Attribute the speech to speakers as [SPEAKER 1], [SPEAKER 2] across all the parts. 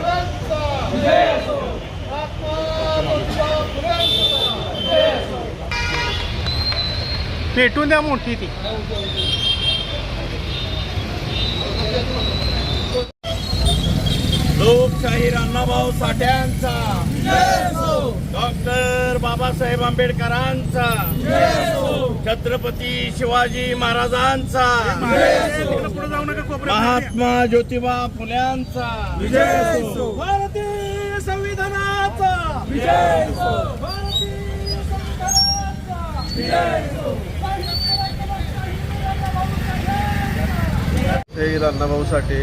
[SPEAKER 1] फुलेंचा महात्मा ज्योतिबा फुलेंचा
[SPEAKER 2] पेटून द्या मोठी ती.
[SPEAKER 3] लोकशाहीर अण्णाभाऊ साठ्यांचा, डॉक्टर बाबासाहेब आंबेडकरांचा, छत्रपती शिवाजी महाराजांचा, महात्मा ज्योतिबा फुल्यांचा, भारतीय संविधानाचा,
[SPEAKER 4] शहीद अण्णाभाऊ साठे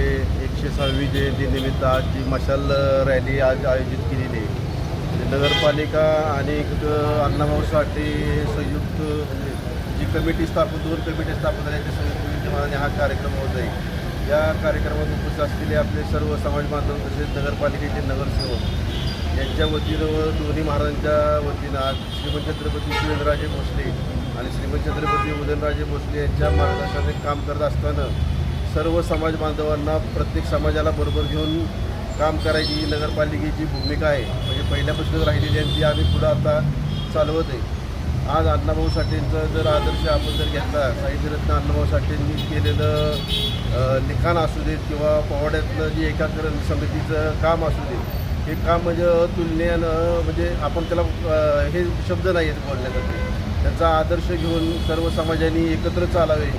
[SPEAKER 4] 106वी जयंतीनिमित्त आज जी मशाल रॅली आज आयोजित केलेली आहे. नगरपालिका आणि अण्णाभाऊ साठे संयुक्त जी कमिटी स्थापन 2 कमिटी स्थापन झाल्याच्या संयुक्त विद्यमानाने हा कार्यक्रम होत आहे. या कार्यक्रमात उपस्थित असलेले आपले सर्व समाज बांधव तसेच नगरपालिकेचे नगरसेवक यांच्या वतीनं व दोन्ही महाराजांच्या वतीनं आज श्रीमंत छत्रपती शिवेंद्रराजे भोसले आणि श्रीमंत छत्रपती उदयनराजे भोसले यांच्या मार्गदर्शनाने काम करत असताना सर्व समाज बांधवांना प्रत्येक समाजाला बरोबर घेऊन काम करायची ही नगरपालिकेची भूमिका आहे. म्हणजे पहिल्यापासून राहिलेली आहे ती आम्ही पुढं आता चालवत आहे. आज अण्णाभाऊ साठेंचा जर आदर्श आपण जर घेतला, साहित्यरत्न अण्णाभाऊ साठेंनी केलेलं लिखाण असू देत किंवा पोवाड्यातलं जे एकाकरण समितीचं काम असू देत, हे काम म्हणजे तुलनेनं म्हणजे आपण त्याला हे शब्द नाही आहेत बोलण्यासाठी. त्याचा आदर्श घेऊन सर्व समाजांनी एकत्र चालावे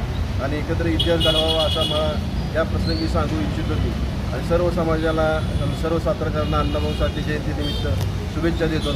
[SPEAKER 4] आणि एकत्र इतिहास घडवावा असा मला या प्रसंगी सांगू इच्छितो मी. आणि सर्व समाजाला सर्व सातारकरांना अण्णाभाऊ साठे जयंतीनिमित्त शुभेच्छा देतो.